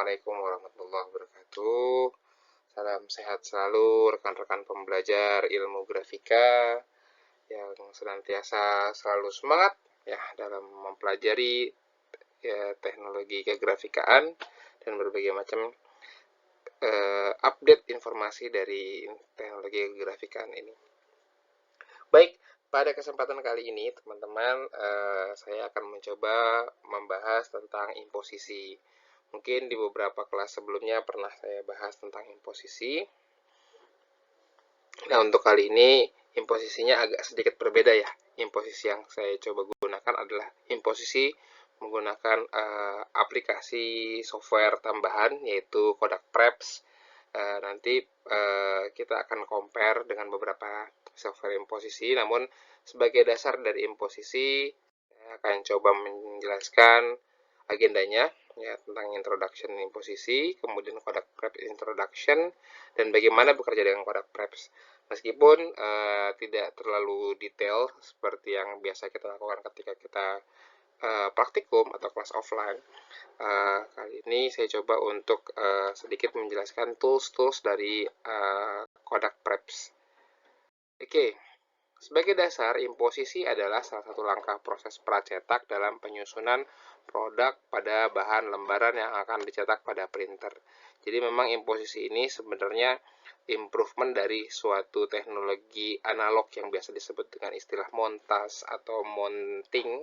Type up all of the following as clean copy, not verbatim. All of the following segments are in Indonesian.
Assalamualaikum warahmatullahi wabarakatuh. Salam sehat selalu rekan-rekan pembelajar ilmu grafika yang senantiasa selalu semangat ya dalam mempelajari ya, teknologi kegrafikaan dan berbagai macam update informasi dari teknologi kegrafikaan ini. Baik, pada kesempatan kali ini teman-teman saya akan mencoba membahas tentang imposisi. Mungkin di beberapa kelas sebelumnya pernah saya bahas tentang imposisi. Nah, untuk kali ini imposisinya agak sedikit berbeda ya. Imposisi yang saya coba gunakan adalah imposisi menggunakan aplikasi software tambahan yaitu Kodak Preps. Nanti kita akan compare dengan beberapa software imposisi. Namun sebagai dasar dari imposisi saya akan coba menjelaskan agendanya ya tentang introduction imposisi, kemudian Kodak Preps introduction, dan bagaimana bekerja dengan Kodak Preps. Meskipun tidak terlalu detail seperti yang biasa kita lakukan ketika kita praktikum atau kelas offline, kali ini saya coba untuk sedikit menjelaskan tools-tools dari Kodak Preps. Oke. Sebagai dasar, imposisi adalah salah satu langkah proses pracetak dalam penyusunan produk pada bahan lembaran yang akan dicetak pada printer. Jadi memang imposisi ini sebenarnya improvement dari suatu teknologi analog yang biasa disebut dengan istilah montas atau mounting.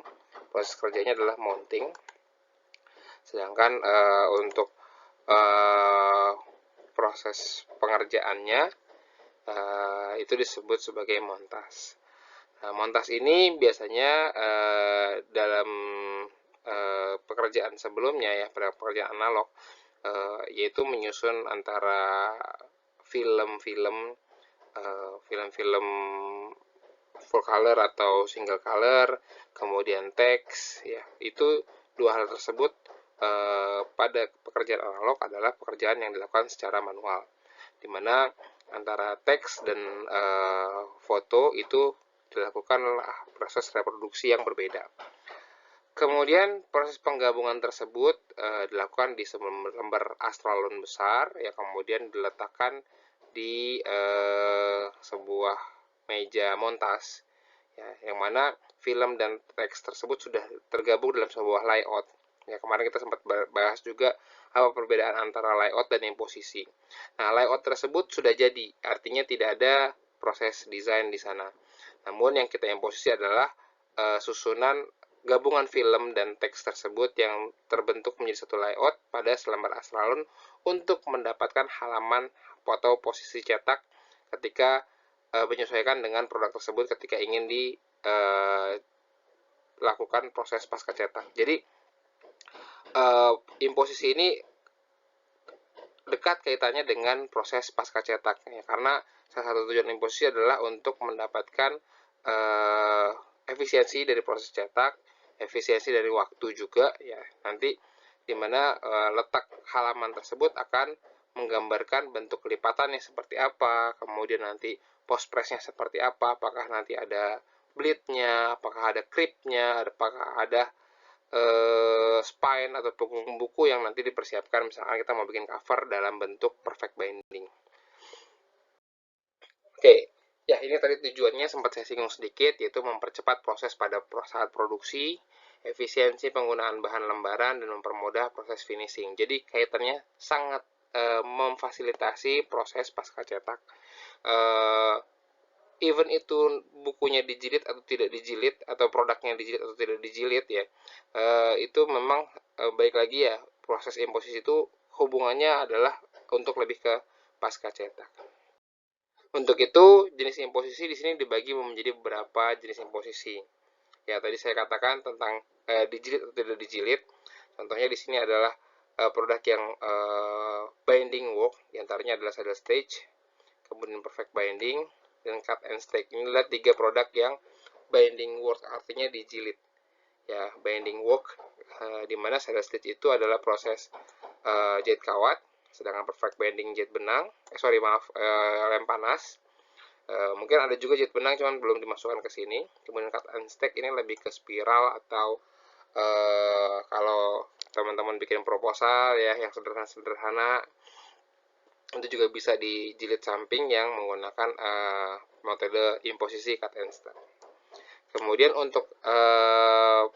Proses kerjanya adalah mounting. Sedangkan untuk proses pengerjaannya itu disebut sebagai montas. Montas ini biasanya dalam pekerjaan sebelumnya ya, pada pekerjaan analog, yaitu menyusun antara film-film full color atau single color, kemudian teks, ya itu dua hal tersebut pada pekerjaan analog adalah pekerjaan yang dilakukan secara manual, di mana antara teks dan foto itu dilakukan proses reproduksi yang berbeda. Kemudian proses penggabungan tersebut dilakukan di lembar astralon besar, ya kemudian diletakkan di sebuah meja montas, ya, yang mana film dan teks tersebut sudah tergabung dalam sebuah layout. Ya, kemarin kita sempat bahas juga apa perbedaan antara layout dan imposisi. Nah, layout tersebut sudah jadi, artinya tidak ada proses desain di sana. Namun yang kita imposisi adalah susunan gabungan film dan teks tersebut yang terbentuk menjadi satu layout pada selembar astralon untuk mendapatkan halaman atau posisi cetak ketika menyesuaikan dengan produk tersebut ketika ingin dilakukan proses pasca cetak. Jadi imposisi ini dekat kaitannya dengan proses pasca cetak ya, karena salah satu tujuan imposisi adalah untuk mendapatkan efisiensi dari proses cetak, efisiensi dari waktu juga ya, nanti dimana letak halaman tersebut akan menggambarkan bentuk kelipatannya seperti apa, kemudian nanti post pressnya seperti apa, apakah nanti ada bleednya, apakah ada creepnya, apakah ada spine atau punggung buku yang nanti dipersiapkan misalkan kita mau bikin cover dalam bentuk perfect binding. Oke, ya ini tadi tujuannya sempat saya singgung sedikit, yaitu mempercepat proses pada saat produksi, efisiensi penggunaan bahan lembaran, dan mempermudah proses finishing. Jadi kaitannya sangat memfasilitasi proses pasca cetak. Even itu bukunya dijilid atau tidak dijilid, atau produknya dijilid atau tidak dijilid ya, itu memang baik lagi ya, proses imposisi itu hubungannya adalah untuk lebih ke pasca cetak. Untuk itu jenis imposisi di sini dibagi menjadi beberapa jenis imposisi. Ya tadi saya katakan tentang dijilid atau tidak dijilid. Contohnya di sini adalah produk yang binding work, diantaranya adalah saddle stage, kemudian perfect binding, dan cut and stake. Ini adalah 3 produk yang binding work, artinya dijilid. Ya, binding work di mana saddle stitch itu adalah proses jahit kawat, sedangkan perfect binding jahit benang. Lem panas. Mungkin ada juga jahit benang cuman belum dimasukkan ke sini. Kemudian cut and stake ini lebih ke spiral atau kalau teman-teman bikin proposal ya yang sederhana-sederhana, itu juga bisa dijilid samping yang menggunakan metode imposisi cut and start. Kemudian untuk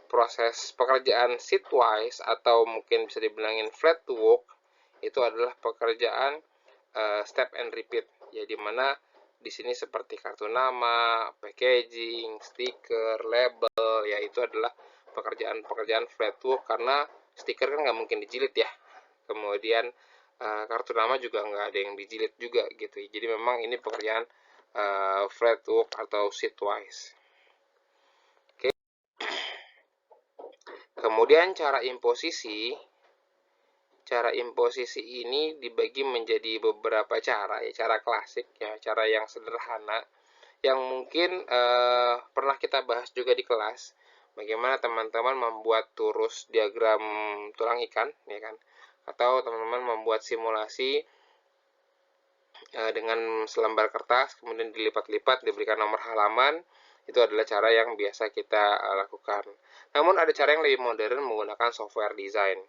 proses pekerjaan sheetwise atau mungkin bisa dibilangin flat to work, itu adalah pekerjaan step and repeat, ya dimana di sini seperti kartu nama, packaging, stiker, label, ya itu adalah pekerjaan-pekerjaan flat to work karena stiker kan nggak mungkin dijilid ya. Kemudian kartu nama juga nggak ada yang dijilid juga gitu. Jadi memang ini pekerjaan flat to work atau sheetwise. Kemudian cara imposisi ini dibagi menjadi beberapa cara, ya cara klasik ya, cara yang sederhana yang mungkin pernah kita bahas juga di kelas, bagaimana teman-teman membuat turus diagram tulang ikan ya kan, atau teman-teman membuat simulasi dengan selembar kertas kemudian dilipat-lipat diberikan nomor halaman. Itu adalah cara yang biasa kita lakukan. Namun ada cara yang lebih modern menggunakan software design.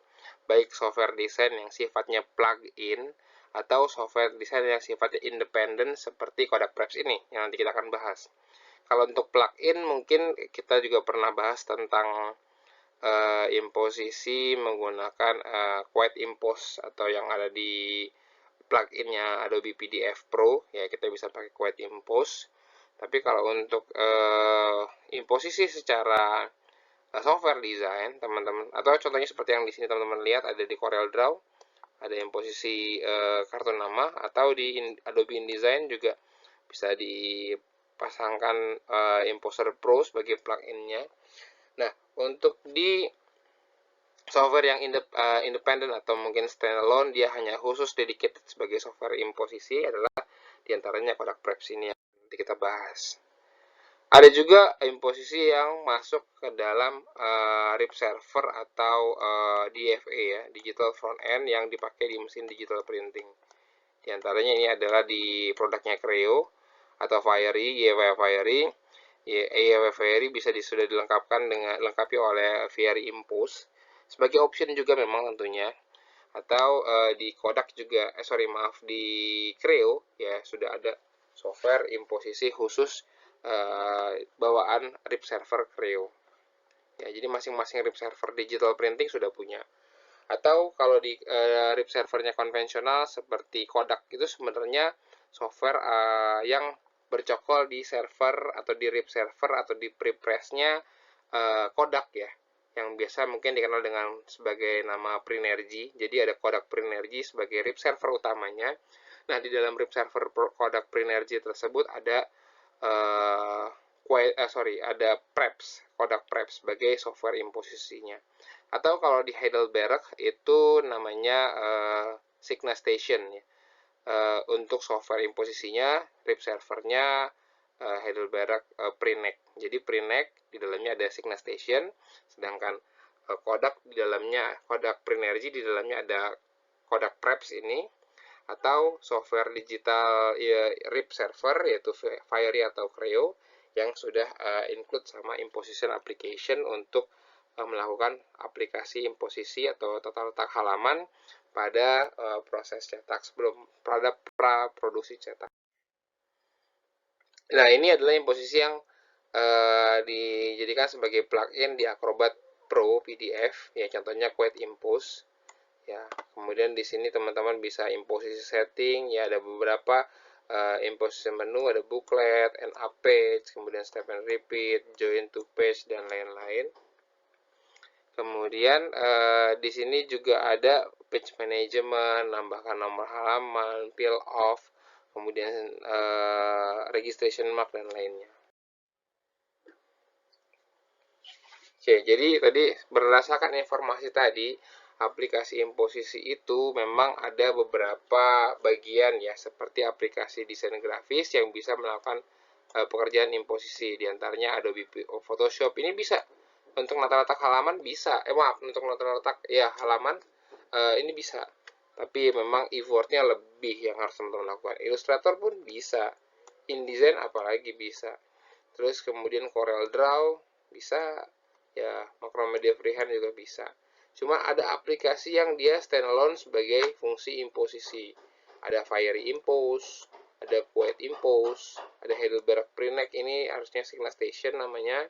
Baik software design yang sifatnya plug-in atau software design yang sifatnya independen seperti Kodak Preps ini yang nanti kita akan bahas. Kalau untuk plug-in mungkin kita juga pernah bahas tentang imposisi menggunakan Quiet Impose atau yang ada di plugin-nya Adobe PDF Pro, ya kita bisa pakai Quiet Impose. Tapi kalau untuk imposisi secara software design, teman-teman, atau contohnya seperti yang di sini teman-teman lihat ada di CorelDRAW, ada imposisi kartu nama, atau di Adobe InDesign juga bisa dipasangkan Imposer Pro sebagai plugin-nya. Nah, untuk di software yang independen atau mungkin standalone, dia hanya khusus dedicated sebagai software imposisi adalah diantaranya Kodak Preps ini yang nanti kita bahas. Ada juga imposisi yang masuk ke dalam RIP server atau DFA ya, Digital Front End, yang dipakai di mesin digital printing. Di antaranya ini adalah di produknya Creo atau Fiery, Fiery. Fiery bisa sudah dilengkapi oleh Fiery Impose sebagai option juga memang tentunya. Atau di Kodak juga, di Creo ya sudah ada software imposisi khusus bawaan RIP server Creo. Ya, jadi masing-masing RIP server digital printing sudah punya. Atau kalau di RIP servernya konvensional seperti Kodak itu sebenarnya software yang bercokol di server atau di RIP server atau di prepressnya Kodak ya, yang biasa mungkin dikenal dengan sebagai nama Prinergy. Jadi ada Kodak Prinergy sebagai RIP server utamanya. Nah, di dalam RIP server Kodak Prinergy tersebut ada ada Preps, Kodak Preps sebagai software imposisinya. Atau kalau di Heidelberg itu namanya Signa Station ya. Untuk software imposisinya, RIP servernya Heidelberg Prinec. Jadi Prinec di dalamnya ada Signa Station, sedangkan Kodak di dalamnya, Kodak Prinergy di dalamnya ada Kodak Preps ini. Atau software digital RIP server yaitu Fiery atau Creo yang sudah include sama imposition application untuk melakukan aplikasi imposisi atau tata letak halaman pada proses cetak pada pra-produksi cetak. Nah, ini adalah imposisi yang dijadikan sebagai plugin di Acrobat Pro PDF, ya contohnya Quiet Impose. Ya, kemudian di sini teman-teman bisa imposisi setting, ya ada beberapa imposisi menu, ada booklet, and up page, kemudian step and repeat, join to page, dan lain-lain. Kemudian di sini juga ada page management, nambahkan nomor halaman, peel off, kemudian registration mark dan lainnya. Oke, jadi tadi berdasarkan informasi tadi, aplikasi imposisi itu memang ada beberapa bagian ya, seperti aplikasi desain grafis yang bisa melakukan pekerjaan imposisi. Di antaranya Adobe Photoshop ini bisa untuk letak halaman bisa, untuk letak ya halaman ini bisa, tapi memang effortnya lebih yang harus teman-teman lakukan. Illustrator pun bisa, InDesign apalagi bisa. Terus kemudian CorelDRAW bisa, ya Macromedia Freehand juga bisa. Cuma ada aplikasi yang dia standalone sebagai fungsi imposisi. Ada Fiery Impose, ada Quiet Impose, ada Heidelberg Preneck, ini harusnya Signal Station namanya,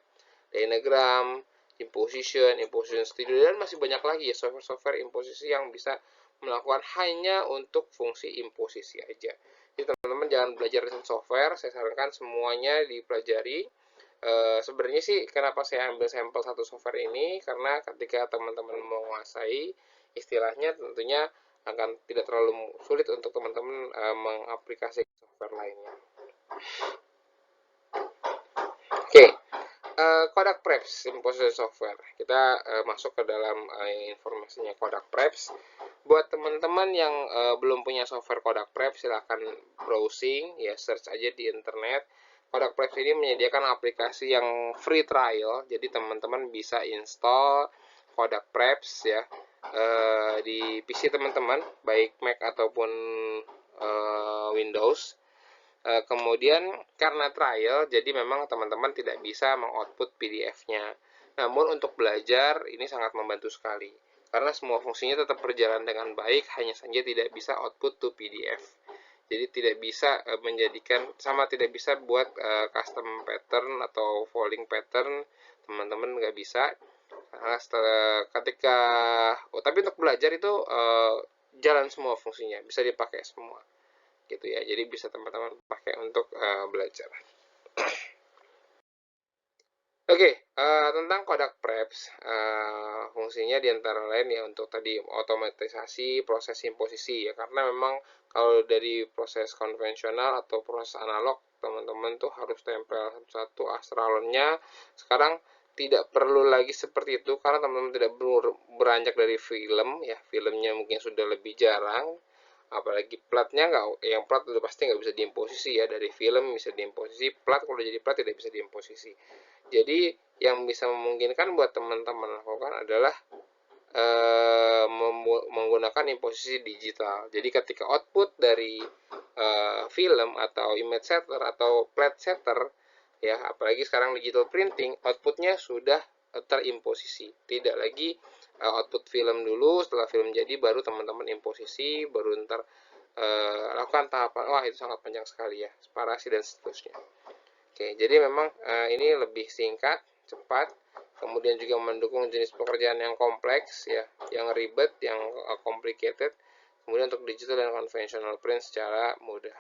Dynagram, Imposition Studio, dan masih banyak lagi ya software-software imposisi yang bisa melakukan hanya untuk fungsi imposisi aja. Jadi teman-teman jangan belajar desain software, saya sarankan semuanya dipelajari. Sebenarnya sih kenapa saya ambil sampel satu software ini, karena ketika teman-teman menguasai istilahnya tentunya akan tidak terlalu sulit untuk teman-teman mengaplikasikan software lainnya. Oke, Kodak Preps Imposition Software. Kita masuk ke dalam informasinya Kodak Preps. Buat teman-teman yang belum punya software Kodak Preps, silahkan browsing, ya search aja di internet. Kodak Preps ini menyediakan aplikasi yang free trial, jadi teman-teman bisa install Kodak Preps ya di PC teman-teman, baik Mac ataupun Windows. Kemudian karena trial, jadi memang teman-teman tidak bisa mengoutput PDF-nya. Namun untuk belajar ini sangat membantu sekali, karena semua fungsinya tetap berjalan dengan baik, hanya saja tidak bisa output to PDF. Jadi tidak bisa menjadikan, sama tidak bisa buat custom pattern atau folding pattern, teman-teman nggak bisa. Nah, ketika, tapi untuk belajar itu jalan semua fungsinya, bisa dipakai semua gitu ya, jadi bisa teman-teman pakai untuk belajar. Oke, tentang Kodak Preps, fungsinya diantara lain ya untuk tadi otomatisasi proses imposisi ya, karena memang kalau dari proses konvensional atau proses analog teman-teman tuh harus tempel satu astralonnya. Sekarang tidak perlu lagi seperti itu, karena teman-teman tidak beranjak dari film ya, filmnya mungkin sudah lebih jarang, apalagi platnya nggak, yang plat udah pasti nggak bisa diimposisi ya, dari film bisa diimposisi, plat kalau jadi plat tidak bisa diimposisi. Jadi yang bisa memungkinkan buat teman-teman lakukan adalah menggunakan imposisi digital. Jadi ketika output dari film atau image setter atau plate setter ya, apalagi sekarang digital printing, outputnya sudah terimposisi, tidak lagi output film dulu, setelah film jadi baru teman-teman imposisi, baru ntar lakukan tahapan. Wah, itu sangat panjang sekali ya, separasi dan seterusnya. Oke, jadi memang ini lebih singkat, cepat, kemudian juga mendukung jenis pekerjaan yang kompleks ya, yang ribet, yang complicated, kemudian untuk digital dan konvensional print secara mudah.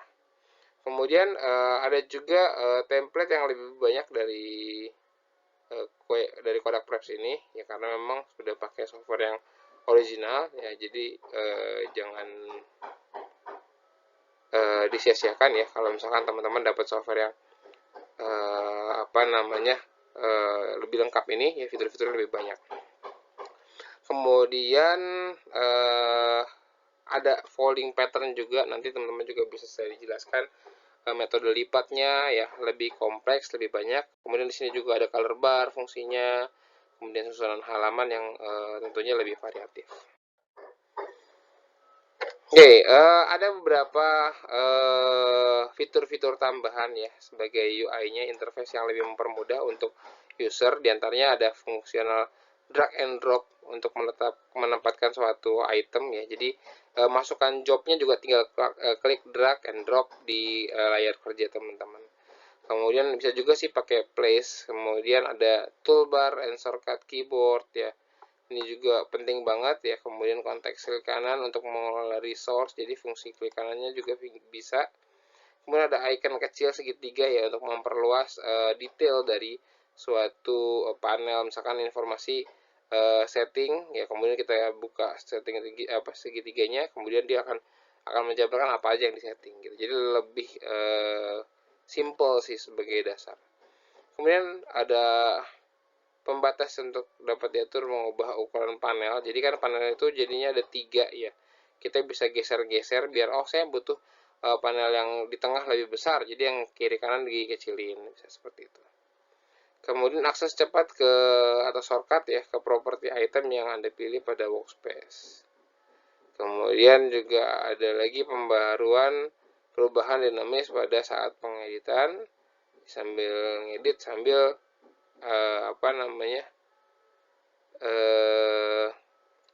Kemudian ada juga template yang lebih banyak dari Kodak Preps ini ya, karena memang sudah pakai software yang original ya, jadi jangan disia-siakan ya kalau misalkan teman-teman dapat software yang lebih lengkap ini ya, fitur-fitur lebih banyak. Kemudian ada folding pattern juga, nanti teman-teman juga bisa saya dijelaskan metode lipatnya ya, lebih kompleks, lebih banyak. Kemudian di sini juga ada color bar fungsinya, kemudian susunan halaman yang tentunya lebih variatif. Oke, ada beberapa fitur-fitur tambahan ya sebagai UI-nya, interface yang lebih mempermudah untuk user. Diantaranya ada fungsional drag and drop untuk menempatkan suatu item ya. Jadi masukkan jobnya juga tinggal klik drag and drop di layar kerja teman-teman. Kemudian bisa juga sih pakai place. Kemudian ada toolbar and shortcut keyboard ya. Ini juga penting banget ya. Kemudian konteks klik kanan untuk mengelola resource, jadi fungsi klik kanannya juga bisa. Kemudian ada icon kecil segitiga ya untuk memperluas detail dari suatu panel, misalkan informasi setting ya, kemudian kita buka setting segitiganya, kemudian dia akan menjabarkan apa aja yang disetting gitu. Jadi lebih simple sih sebagai dasar. Kemudian ada pembatas untuk dapat diatur mengubah ukuran panel. Jadi kan panel itu jadinya ada 3 ya. Kita bisa geser-geser biar saya butuh panel yang di tengah lebih besar, jadi yang kiri kanan dikecilin, bisa seperti itu. Kemudian akses cepat ke atau shortcut ya ke properti item yang Anda pilih pada workspace. Kemudian juga ada lagi perubahan dinamis pada saat pengeditan, sambil ngedit sambil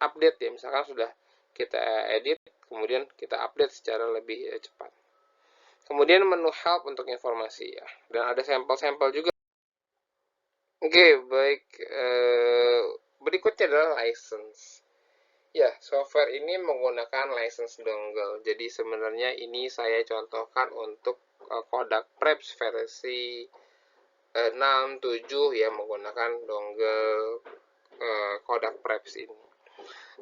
update ya, misalkan sudah kita edit, kemudian kita update secara lebih cepat. Kemudian menu help untuk informasi ya, dan ada sampel-sampel juga. Oke, baik. Berikutnya adalah license. Ya, software ini menggunakan license dongle. Jadi sebenarnya ini saya contohkan untuk Kodak Preps versi 6, 7 ya, menggunakan dongle Kodak Preps ini.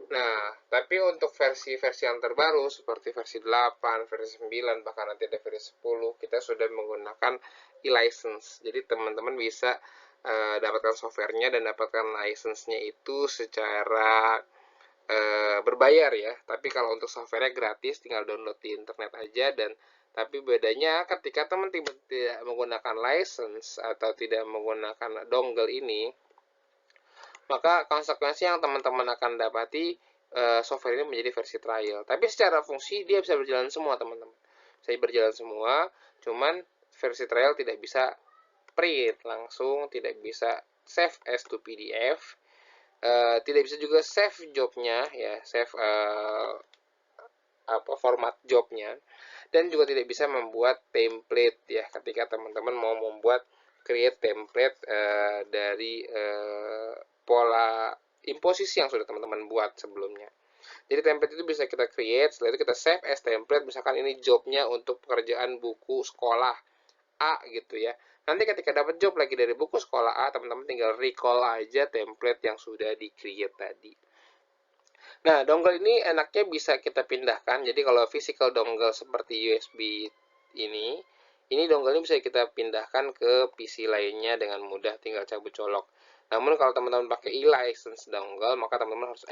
Nah, tapi untuk versi-versi yang terbaru seperti versi 8, versi 9, bahkan nanti ada versi 10, kita sudah menggunakan e-license. Jadi teman-teman bisa dapatkan softwarenya dan dapatkan license-nya itu secara berbayar ya. Tapi kalau untuk softwarenya gratis, tinggal download di internet aja. Dan tapi bedanya ketika teman-teman tidak menggunakan license atau tidak menggunakan dongle ini, maka konsekuensi yang teman-teman akan dapati software ini menjadi versi trial. Tapi secara fungsi dia bisa berjalan semua teman-teman. Bisa berjalan semua, cuman versi trial tidak bisa print langsung, tidak bisa save as to PDF, tidak bisa juga save jobnya ya, save format jobnya, dan juga tidak bisa membuat template ya ketika teman-teman mau membuat create template dari pola imposisi yang sudah teman-teman buat sebelumnya. Jadi template itu bisa kita create, setelah itu kita save as template, misalkan ini jobnya untuk pekerjaan buku sekolah A gitu ya. Nanti ketika dapat job lagi dari buku sekolah A, teman-teman tinggal recall aja template yang sudah di-create tadi. Nah, dongle ini enaknya bisa kita pindahkan. Jadi kalau physical dongle seperti USB ini dongle ini bisa kita pindahkan ke PC lainnya dengan mudah, tinggal cabut colok. Namun kalau teman-teman pakai e-license dongle, maka teman-teman harus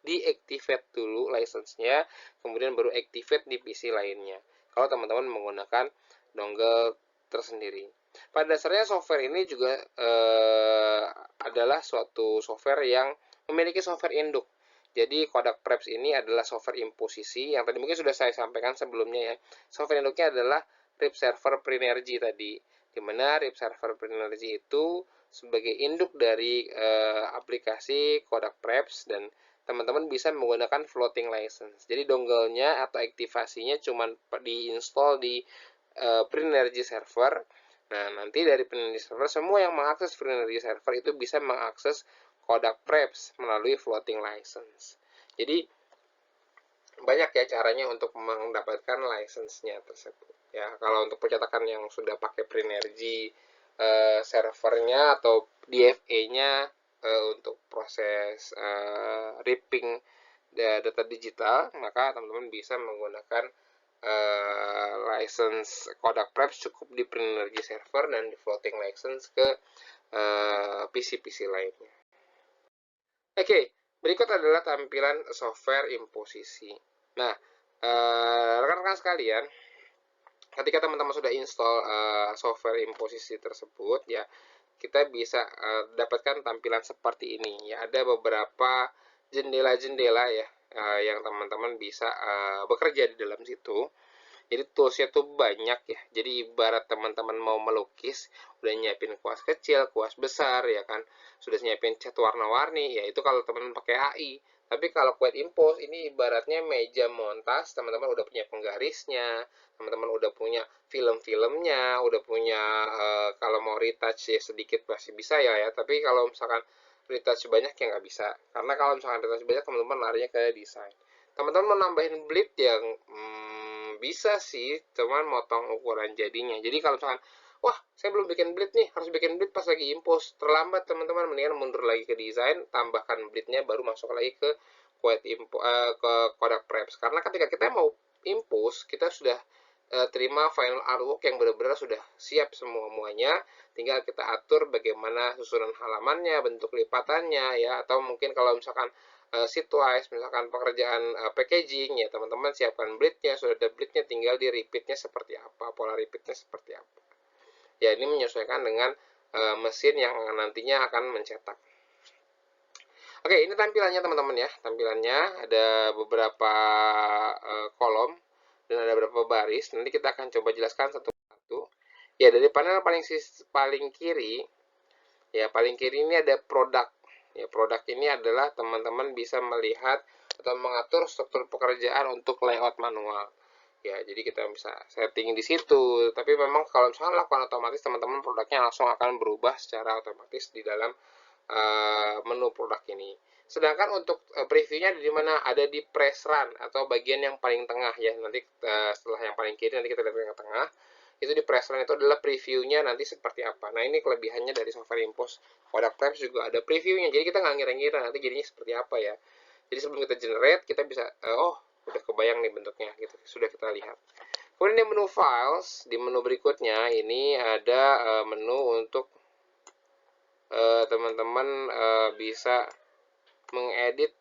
deactivate dulu license-nya, kemudian baru activate di PC lainnya. Kalau teman-teman menggunakan dongle tersendiri. Pada dasarnya software ini juga adalah suatu software yang memiliki software induk. Jadi Kodak Preps ini adalah software imposisi yang tadi mungkin sudah saya sampaikan sebelumnya ya. Software induknya adalah RIP Server Prinergy tadi, di mana RIP Server Prinergy itu sebagai induk dari aplikasi Kodak Preps, dan teman-teman bisa menggunakan floating license. Jadi dongle-nya atau aktivasinya cuma diinstal di Prinergy server. Nah, nanti dari Prinergy server, semua yang mengakses Prinergy server itu bisa mengakses Kodak Preps melalui floating license. Jadi banyak ya caranya untuk mendapatkan license-nya tersebut. Ya, kalau untuk percetakan yang sudah pakai Prinergy servernya atau DFA-nya untuk proses ripping data digital, maka teman-teman bisa menggunakan license Kodak Preps cukup di Prinergy server dan di floating license ke PC-PC lainnya. Oke, berikut adalah tampilan software imposisi. Nah, rekan-rekan sekalian, ketika teman-teman sudah install software imposisi tersebut, ya kita bisa dapatkan tampilan seperti ini. Ya, ada beberapa jendela-jendela ya yang teman-teman bisa bekerja di dalam situ. Jadi toolsnya tuh banyak ya. Jadi ibarat teman-teman mau melukis, udah nyiapin kuas kecil, kuas besar ya kan, sudah nyiapin cat warna-warni, ya itu kalau teman-teman pakai AI. Tapi kalau Quick Impose ini ibaratnya meja montas, teman-teman udah punya penggarisnya, teman-teman udah punya film-filmnya, udah punya kalau mau retouch ya sedikit masih bisa ya. Tapi kalau misalkan retouch banyak ya nggak bisa. Karena kalau misalkan retouch banyak, teman-teman larinya ke desain. Teman-teman mau nambahin bleed yang bisa sih, cuman motong ukuran jadinya. Jadi kalau misalkan, wah saya belum bikin bleed nih, harus bikin bleed pas lagi impose, terlambat teman-teman, mendingan mundur lagi ke desain, tambahkan bleednya, baru masuk lagi ke ke Kodak Preps. Karena ketika kita mau impose, kita sudah terima final artwork yang benar-benar sudah siap semuanya, tinggal kita atur bagaimana susunan halamannya, bentuk lipatannya ya, atau mungkin kalau misalkan seatwise, misalkan pekerjaan packaging ya, teman-teman siapkan bleednya, sudah ada bleednya, tinggal di repeatnya seperti apa, pola repeatnya seperti apa. Ya, ini menyesuaikan dengan mesin yang nantinya akan mencetak. Oke, ini tampilannya teman-teman ya. Tampilannya ada beberapa kolom dan ada beberapa baris. Nanti kita akan coba jelaskan satu-satu. Ya, dari panel paling kiri, ya paling kiri ini ada produk. Ya, produk ini adalah teman-teman bisa melihat atau mengatur struktur pekerjaan untuk layout manual. Ya, jadi kita bisa setting di situ. Tapi memang kalau misalnya lakukan otomatis, teman-teman produknya langsung akan berubah secara otomatis di dalam menu produk ini. Sedangkan untuk previewnya di mana? Ada di press run atau bagian yang paling tengah ya. Nanti setelah yang paling kiri nanti kita lihat yang tengah. Itu di press run itu adalah previewnya nanti seperti apa. Nah, ini kelebihannya dari software Impos Product Types, juga ada previewnya. Jadi kita nggak ngira-ngira nanti jadinya seperti apa ya. Jadi sebelum kita generate, kita bisa oh, udah kebayang nih bentuknya gitu. Sudah kita lihat. Kemudian di menu files, di menu berikutnya ini ada menu untuk teman-teman bisa mengedit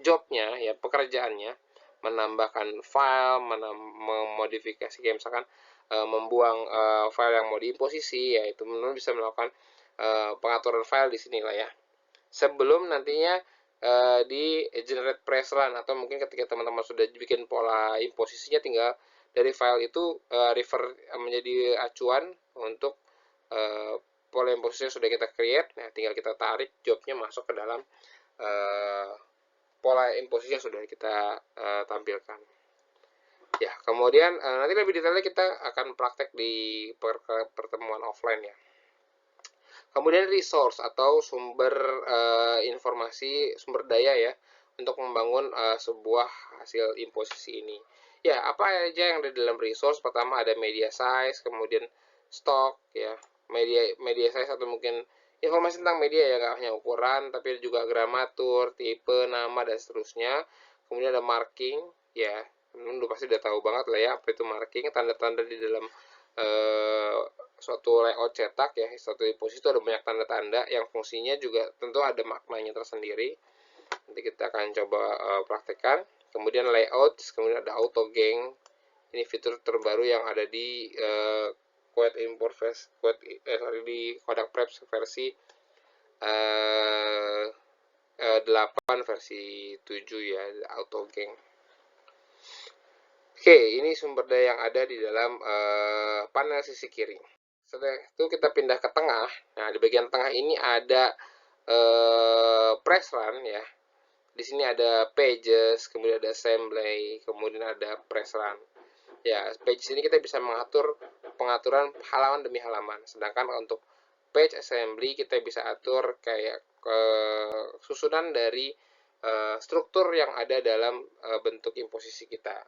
jobnya ya, pekerjaannya, menambahkan file, memodifikasi kayak misalkan membuang file yang mau diimposisi, ya itu teman-teman bisa melakukan pengaturan file di sini lah ya. Sebelum nantinya di generate press run, atau mungkin ketika teman-teman sudah bikin pola imposisinya, tinggal dari file itu refer menjadi acuan untuk pola imposisinya sudah kita create. Nah, tinggal kita tarik jobnya masuk ke dalam pola imposisi yang sudah kita tampilkan. Ya, kemudian nanti lebih detailnya kita akan praktek di pertemuan offline ya. Kemudian resource atau sumber informasi, sumber daya ya, untuk membangun sebuah hasil imposisi ini. Ya, apa aja yang ada di dalam resource? Pertama ada media size, kemudian stok ya, media size atau mungkin informasi tentang media ya, nggak hanya ukuran, tapi juga gramatur, tipe, nama, dan seterusnya. Kemudian ada marking ya, teman-teman pasti udah tahu banget lah ya apa itu marking, tanda-tanda di dalam suatu layout cetak ya, suatu imposisi itu ada banyak tanda-tanda yang fungsinya juga tentu ada maknanya tersendiri. Nanti kita akan coba praktekkan. Kemudian layout, kemudian ada auto gang. Ini fitur terbaru yang ada di Quote Import di Kodak Preps versi 8 versi 7 ya, auto gang. Oke, ini sumber daya yang ada di dalam panel sisi kiri. Setelah itu kita pindah ke tengah. Nah, di bagian tengah ini ada press run ya. Di sini ada pages, kemudian ada assembly, kemudian ada press run. Ya, pages ini kita bisa mengatur pengaturan halaman demi halaman. Sedangkan untuk page assembly kita bisa atur kayak susunan dari struktur yang ada dalam bentuk imposisi kita.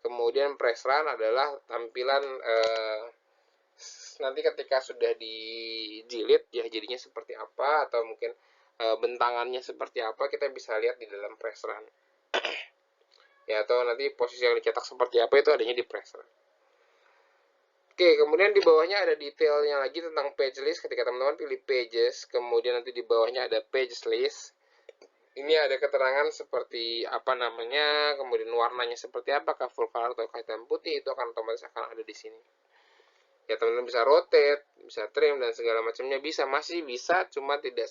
Kemudian press run adalah tampilan nanti ketika sudah dijilid ya jadinya seperti apa, atau mungkin bentangannya seperti apa, kita bisa lihat di dalam press run. Ya, atau nanti posisi yang dicetak seperti apa itu adanya di press run. Oke, kemudian di bawahnya ada detailnya lagi tentang page list. Ketika teman-teman pilih pages, kemudian nanti di bawahnya ada page list. Ini ada keterangan seperti apa namanya, kemudian warnanya seperti apa, full color atau hitam putih, itu akan otomatis akan ada di sini. Ya, teman-teman bisa rotate, bisa trim, dan segala macamnya bisa, masih bisa, cuma tidak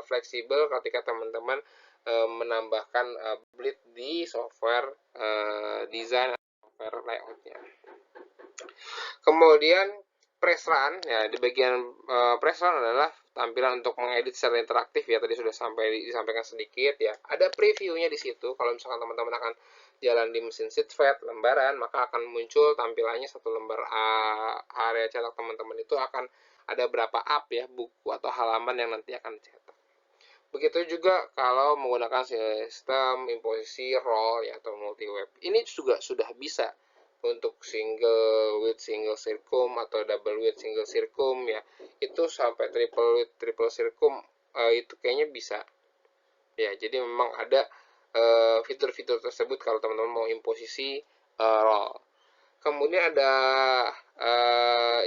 fleksibel ketika teman-teman menambahkan bleed di software design, software layoutnya. Kemudian press run ya, di bagian press run adalah tampilan untuk mengedit secara interaktif ya, tadi sudah disampaikan sedikit ya. Ada previewnya di situ. Kalau misalkan teman-teman akan jalan di mesin sheetfed lembaran, maka akan muncul tampilannya satu lembar area cetak teman-teman itu akan ada berapa up ya, buku atau halaman yang nanti akan cetak. Begitu juga kalau menggunakan sistem imposisi roll ya, atau multi web. Ini juga sudah bisa untuk single width single circum atau double width single circum ya, itu sampai triple width triple circum itu kayaknya bisa ya. Jadi memang ada fitur-fitur tersebut kalau teman-teman mau imposisi roll. Kemudian ada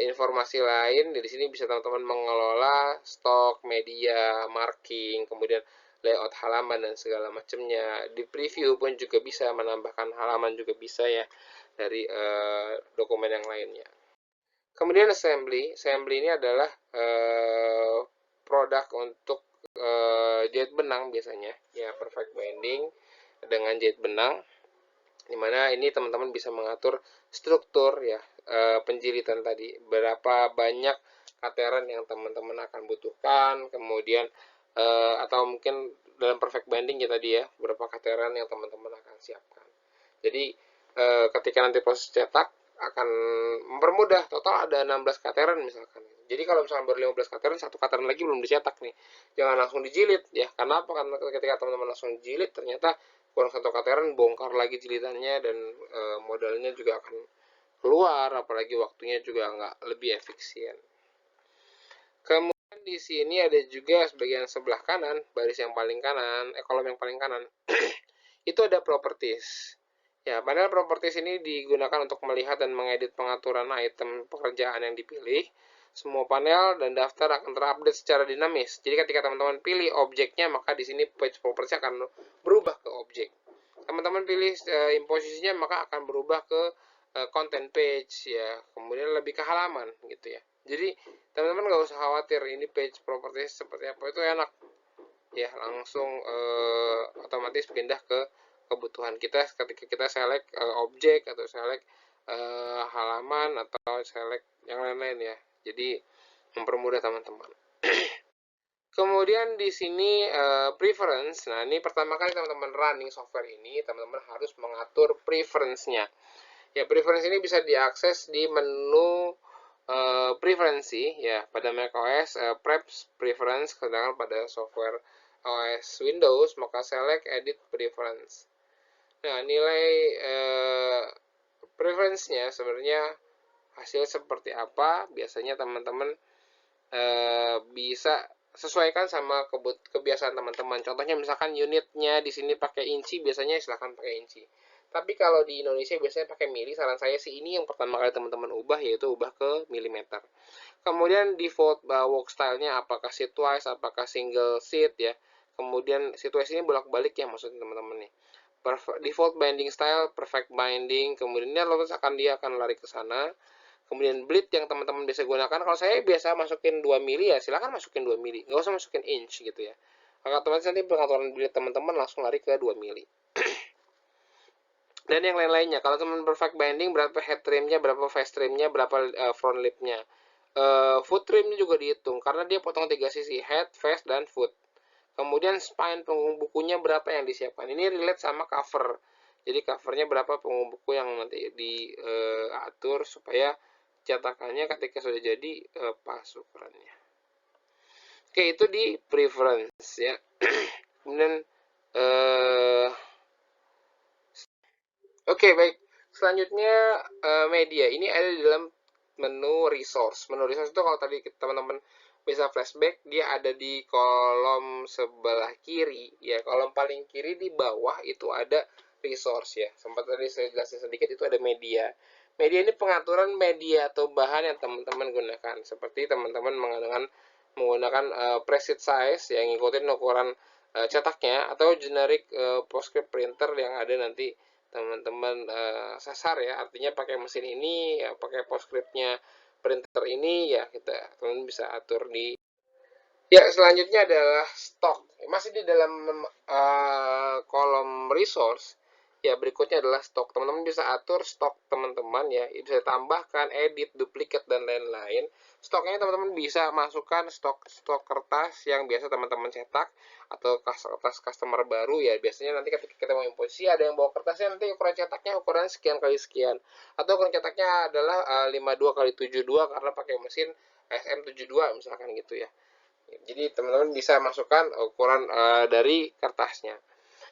informasi lain di sini, bisa teman-teman mengelola stok, media, marking, kemudian layout halaman dan segala macamnya. Di preview pun juga bisa menambahkan halaman, juga bisa ya, dari dokumen yang lainnya. Kemudian assembly ini adalah produk untuk jahit benang biasanya ya, perfect binding dengan jahit benang, dimana ini teman-teman bisa mengatur struktur ya, penjilitan tadi, berapa banyak kateran yang teman-teman akan butuhkan, kemudian atau mungkin dalam perfect binding ya tadi ya, beberapa kateran yang teman-teman akan siapkan. Jadi ketika nanti proses cetak akan mempermudah, total ada 16 kateran misalkan. Jadi kalau misalkan baru 15 kateran, satu kateran lagi belum dicetak nih, jangan langsung dijilid ya. Karena apa? Karena ketika teman-teman langsung jilid, ternyata kurang satu kateran, bongkar lagi jilidannya, dan modalnya juga akan keluar, apalagi waktunya juga nggak lebih efisien. Kemudian di sini ada juga bagian sebelah kanan, baris yang paling kanan, kolom yang paling kanan, itu ada properties. Ya, panel properties ini digunakan untuk melihat dan mengedit pengaturan item pekerjaan yang dipilih. Semua panel dan daftar akan terupdate secara dinamis. Jadi ketika teman-teman pilih objeknya, maka di sini page properties akan berubah ke objek. Teman-teman pilih imposisinya, maka akan berubah ke content page ya. Kemudian lebih ke halaman gitu ya. Jadi teman-teman nggak usah khawatir ini page properties seperti apa, itu enak ya, langsung otomatis pindah ke kebutuhan kita ketika kita select objek atau select halaman atau select yang lain-lain ya. Jadi mempermudah teman-teman. Kemudian di sini preference. Nah, ini pertama kali teman-teman running software ini, teman-teman harus mengatur preference-nya. Ya, preference ini bisa diakses di menu preferensi ya pada macOS, preference, sedangkan pada software OS Windows maka select edit preference. Nah, nilai preference-nya sebenarnya hasil seperti apa, biasanya teman-teman bisa sesuaikan sama kebiasaan teman-teman. Contohnya misalkan unitnya di sini pakai inci, biasanya silahkan pakai inci. Tapi kalau di Indonesia biasanya pakai mili, saran saya sih ini yang pertama kali teman-teman ubah, yaitu ubah ke milimeter. Kemudian default work style-nya apakah seatwise, apakah single seat ya. Kemudian seatwise ini bolak-balik ya maksudnya teman-teman nih. Default binding style, perfect binding, kemudian dia akan lari ke sana. Kemudian bleed yang teman-teman bisa gunakan, kalau saya biasa masukin 2 mili ya silahkan masukin 2 mili, nggak usah masukin inch gitu ya. Maka otomatis nanti pengaturan bleed teman-teman langsung lari ke 2 mili. Dan yang lain-lainnya, kalau teman perfect binding, berapa head trimnya, berapa face trimnya, berapa front lipnya. Foot trimnya juga dihitung karena dia potong 3 sisi, head, face, dan foot. Kemudian spine punggung bukunya berapa yang disiapkan. Ini relate sama cover. Jadi covernya berapa punggung buku yang nanti diatur supaya cetakannya ketika sudah jadi pas ukurannya. Oke, itu di preference ya. Kemudian oke, baik. Selanjutnya media. Ini ada di dalam menu resource. Menu resource itu kalau tadi teman-teman bisa flashback, dia ada di kolom sebelah kiri ya. Kolom paling kiri di bawah itu ada resource ya. Sempat tadi saya jelasin sedikit, itu ada media. Media ini pengaturan media atau bahan yang teman-teman gunakan. Seperti teman-teman menggunakan preset size yang ngikutin ukuran cetaknya, atau generic PostScript printer yang ada nanti teman-teman sasar ya, artinya pakai mesin ini ya, pakai PostScript-nya printer ini ya, kita teman bisa atur di. Ya, selanjutnya adalah stok, masih di dalam kolom resource ya. Berikutnya adalah stok, teman-teman bisa atur stok teman-teman ya, bisa tambahkan, edit, duplikat, dan lain-lain. Stoknya teman-teman bisa masukkan stok kertas yang biasa teman-teman cetak, atau kertas customer baru ya. Biasanya nanti ketika kita mau imposisi, ada yang bawa kertasnya, nanti ukuran cetaknya ukuran sekian kali sekian, atau ukuran cetaknya adalah 52 kali 72 karena pakai mesin SM72 misalkan gitu ya. Jadi teman-teman bisa masukkan ukuran dari kertasnya.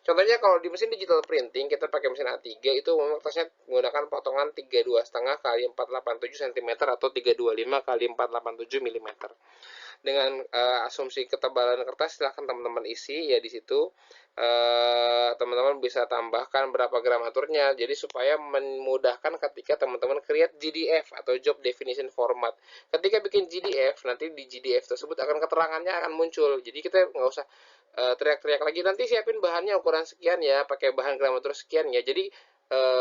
Contohnya kalau di mesin digital printing kita pakai mesin A3, itu kertasnya menggunakan potongan 32,5 kali 487 cm atau 325 kali 487 mm. Dengan asumsi ketebalan kertas silahkan teman-teman isi ya di situ. Teman-teman bisa tambahkan berapa gramaturnya, jadi supaya memudahkan ketika teman-teman create GDF atau job definition format. Ketika bikin GDF, nanti di GDF tersebut akan keterangannya akan muncul, jadi kita nggak usah teriak-teriak lagi, nanti siapin bahannya ukuran sekian ya, pakai bahan gramatur sekian ya. Jadi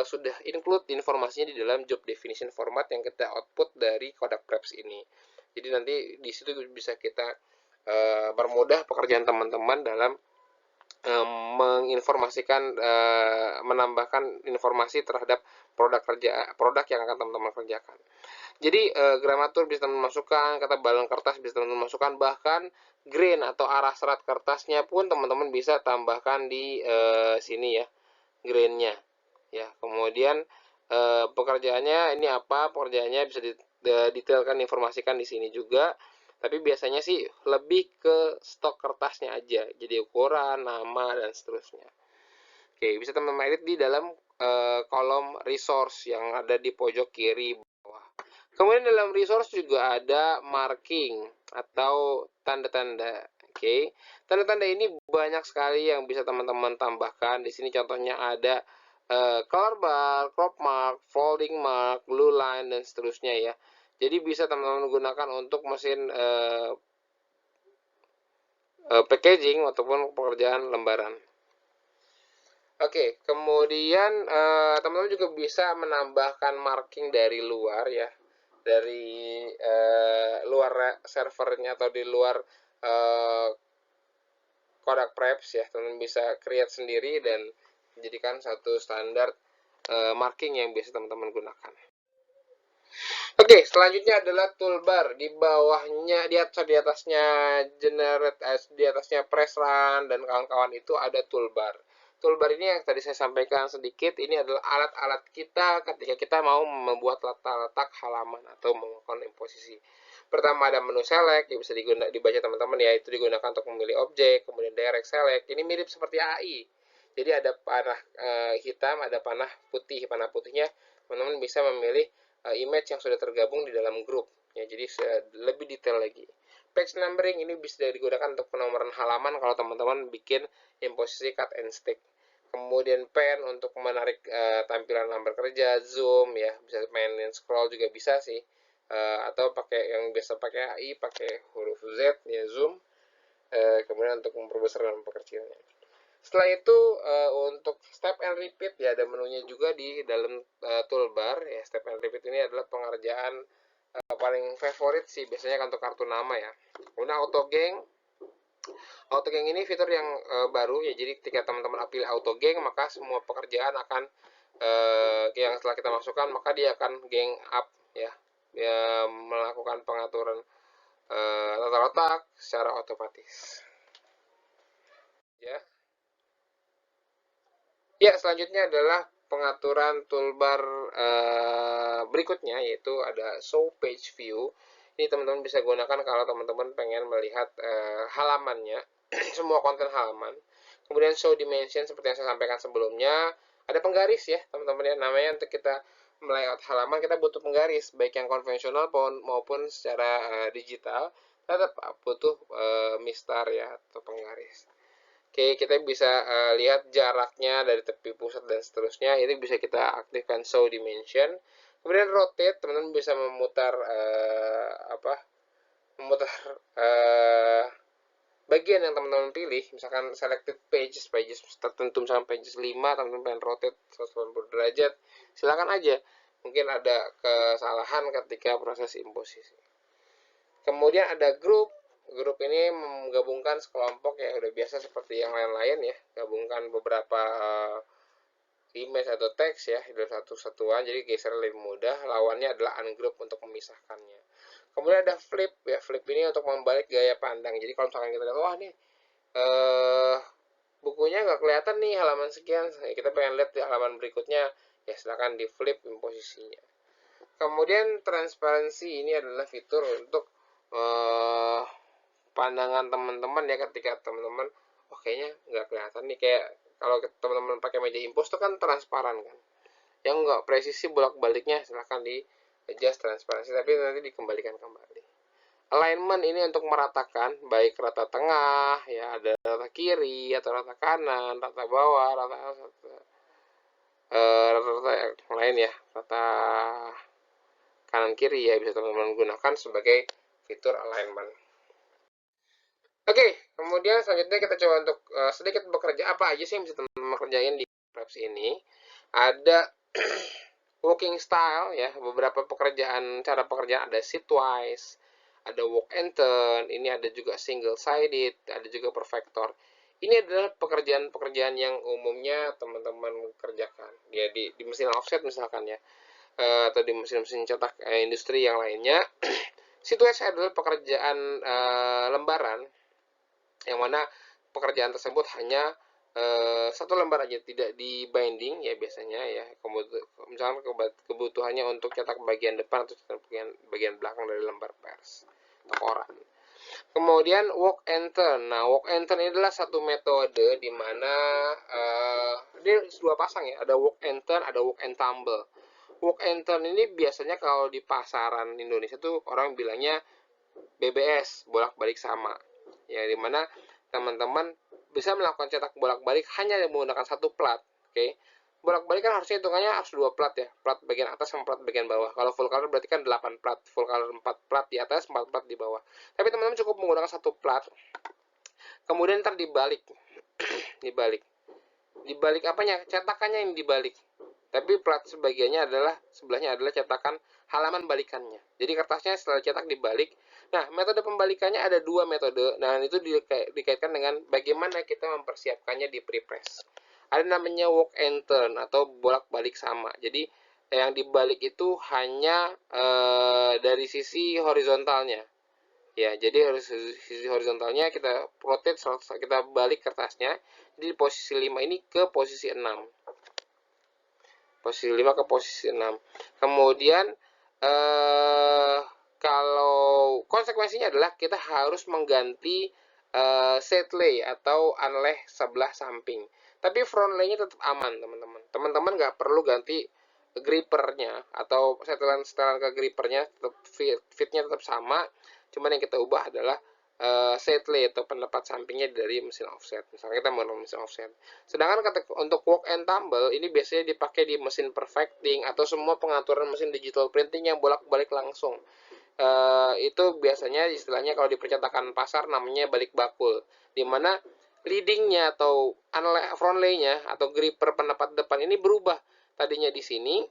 sudah include informasinya di dalam job definition format yang kita output dari Kodak Preps ini. Jadi nanti di situ bisa kita permudah pekerjaan teman-teman dalam menginformasikan, menambahkan informasi terhadap produk yang akan teman-teman kerjakan. Jadi gramatur bisa teman-teman masukkan, ketebalan kertas bisa teman-teman masukkan, bahkan grain atau arah serat kertasnya pun teman-teman bisa tambahkan di sini ya, grainnya ya. Kemudian pekerjaannya ini apa? Pekerjaannya bisa detailkan, informasikan di sini juga. Tapi biasanya sih lebih ke stok kertasnya aja. Jadi ukuran, nama, dan seterusnya. Oke, bisa teman-teman edit di dalam kolom resource yang ada di pojok kiri bawah. Kemudian dalam resource juga ada marking atau tanda-tanda. Oke, tanda-tanda ini banyak sekali yang bisa teman-teman tambahkan. Di sini contohnya ada color bar, crop mark, folding mark, blue line, dan seterusnya ya. Jadi bisa teman-teman gunakan untuk mesin packaging ataupun pekerjaan lembaran. Oke, kemudian teman-teman juga bisa menambahkan marking dari luar ya, dari luar servernya atau di luar Kodak Preps ya. Teman-teman bisa create sendiri dan menjadikan satu standar marking yang biasa teman-teman gunakan. Oke, selanjutnya adalah toolbar. Di bawahnya, di atasnya generate, di atasnya press run dan kawan-kawan itu ada toolbar. Toolbar ini yang tadi saya sampaikan sedikit, ini adalah alat-alat kita ketika kita mau membuat letak-letak halaman atau melakukan posisi. Pertama ada menu select, yang bisa dibaca teman-teman ya, itu digunakan untuk memilih objek. Kemudian direct select, ini mirip seperti AI. Jadi ada panah hitam, ada panah putih. Panah putihnya teman-teman bisa memilih image yang sudah tergabung di dalam grup ya, jadi lebih detail lagi. Page numbering ini bisa digunakan untuk penomoran halaman kalau teman-teman bikin posisi cut and stick. Kemudian pen untuk menarik tampilan lambar kerja, zoom ya, bisa mainin scroll juga bisa sih, atau pakai yang biasa pakai AI, pakai huruf Z ya, zoom. Kemudian untuk memperbesar dan memperkecilnya. Setelah itu untuk step and repeat ya, ada menunya juga di dalam toolbar ya. Step and repeat ini adalah pengerjaan paling favorit sih biasanya untuk kartu nama ya. Kemudian auto gang ini fitur yang baru ya. Jadi ketika teman-teman pilih auto gang, maka semua pekerjaan akan yang setelah kita masukkan maka dia akan gang up ya, melakukan pengaturan letak-letak secara otomatis ya. Ya, selanjutnya adalah pengaturan toolbar berikutnya, yaitu ada show page view. Ini teman-teman bisa gunakan kalau teman-teman pengen melihat halamannya, semua konten halaman. Kemudian show dimension seperti yang saya sampaikan sebelumnya. Ada penggaris ya teman-teman ya, namanya untuk kita melayout halaman kita butuh penggaris, baik yang konvensional maupun secara digital, tetap butuh mistar ya atau penggaris. Oke, kita bisa lihat jaraknya dari tepi pusat dan seterusnya. Ini bisa kita aktifkan show dimension. Kemudian rotate, teman-teman bisa memutar memutar bagian yang teman-teman pilih. Misalkan selected pages tertentu, misalkan pages 5, teman-teman pengen rotate 180 derajat, silakan aja. Mungkin ada kesalahan ketika proses imposisi. Kemudian ada group. Grup ini menggabungkan sekelompok ya, udah biasa seperti yang lain-lain ya, gabungkan beberapa image atau teks ya dalam satu satuan, jadi geser lebih mudah. Lawannya adalah ungroup untuk memisahkannya. Kemudian ada flip ya, flip ini untuk membalik gaya pandang. Jadi kalau misalkan kita lihat, wah nih bukunya nggak kelihatan nih halaman sekian, kita pengen lihat di halaman berikutnya, ya silakan di flip posisinya. Kemudian transparansi ini adalah fitur untuk pandangan teman-teman ya, ketika teman-teman kayaknya nggak kelihatan nih, kayak kalau teman-teman pakai meja impos itu kan transparan kan, yang nggak presisi bolak-baliknya silahkan di adjust transparansi, tapi nanti dikembalikan kembali. Alignment ini untuk meratakan baik rata tengah ya, ada rata kiri atau rata kanan, rata bawah, rata yang lain ya, rata kanan kiri ya, bisa teman-teman gunakan sebagai fitur alignment. Oke, kemudian selanjutnya kita coba untuk sedikit bekerja apa aja sih yang bisa teman-teman kerjain di Preps ini. Ada working style ya, beberapa cara pekerjaan ada sheetwise, ada work and turn, ini ada juga single sided, ada juga perfector. Ini adalah pekerjaan-pekerjaan yang umumnya teman-teman kerjakan ya di mesin offset misalkan ya. atau di mesin-mesin cetak industri yang lainnya. Situasi adalah pekerjaan lembaran, yang mana pekerjaan tersebut hanya satu lembar aja, tidak di binding ya biasanya ya. Misalkan kebutuhannya untuk cetak bagian depan atau cetak bagian belakang dari lembar pers atau koran. Kemudian walk and turn. Nah, walk and turn ini adalah satu metode di mana ini dua pasang ya, ada walk and turn, ada walk and tumble. Walk and turn ini biasanya kalau di pasaran Indonesia tuh orang bilangnya BBS, bolak-balik sama. Ya, di mana teman-teman bisa melakukan cetak bolak-balik hanya menggunakan satu plat. Oke. Bolak-balik kan harusnya hitungannya harus dua plat ya, plat bagian atas sama plat bagian bawah. Kalau full color berarti kan 8 plat, full color 4 plat di atas, 4 plat di bawah. Tapi teman-teman cukup menggunakan satu plat, kemudian ntar dibalik. Dibalik apanya? Cetakannya yang dibalik. Tapi plat sebelahnya adalah cetakan halaman balikannya. Jadi kertasnya setelah cetak dibalik. Nah, metode pembalikannya ada dua metode. Nah, itu dikaitkan dengan bagaimana kita mempersiapkannya di prepress. Ada namanya walk and turn atau bolak-balik sama. Jadi yang dibalik itu hanya dari sisi horizontalnya. Ya, jadi sisi horizontalnya kita rotate, kita balik kertasnya. Jadi di posisi 5 ini ke posisi 6. Posisi 5 ke posisi 6. Kemudian kalau konsekuensinya adalah kita harus mengganti set lay atau unlay sebelah samping. Tapi front lay-nya tetap aman, teman-teman. Teman-teman nggak perlu ganti grippernya atau setelan ke grippernya, tetap fitnya tetap sama. Cuman yang kita ubah adalah set lay atau penepat sampingnya dari mesin offset. Misalnya kita menggunakan mesin offset. Sedangkan untuk walk and tumble ini biasanya dipakai di mesin perfecting atau semua pengaturan mesin digital printing yang bolak-balik langsung. Itu biasanya istilahnya kalau di percetakan pasar namanya balik bakul, dimana leadingnya atau front lay-nya atau gripper penepat depan ini berubah. Tadinya di sini,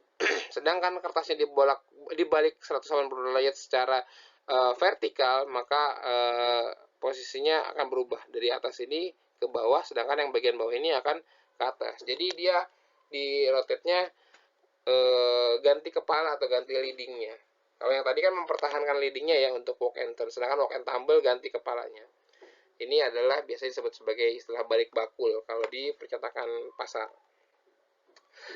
sedangkan kertasnya dibalik 180 derajat secara vertikal, maka posisinya akan berubah dari atas ini ke bawah, sedangkan yang bagian bawah ini akan ke atas. Jadi dia di rotate-nya ganti kepala atau ganti leadingnya. Kalau yang tadi kan mempertahankan leadingnya ya untuk walk and turn, sedangkan walk and tumble ganti kepalanya. Ini adalah biasanya disebut sebagai istilah balik bakul kalau di percetakan pasar.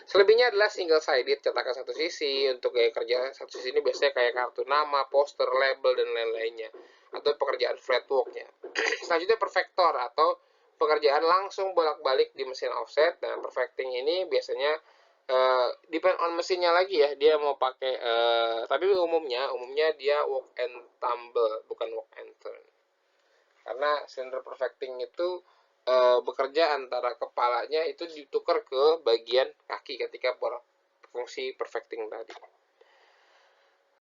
Selebihnya adalah single sided, cetakan satu sisi. Untuk gaya kerja satu sisi ini biasanya kayak kartu nama, poster, label, dan lain-lainnya. Atau pekerjaan flatwork-nya. Selanjutnya perfector atau pekerjaan langsung bolak-balik di mesin offset. Dan perfecting ini biasanya depend on mesinnya lagi ya, dia mau pakai tapi umumnya dia walk and tumble, bukan walk and turn. Karena cylinder perfecting itu bekerja antara kepalanya itu ditukar ke bagian kaki ketika fungsi perfecting tadi.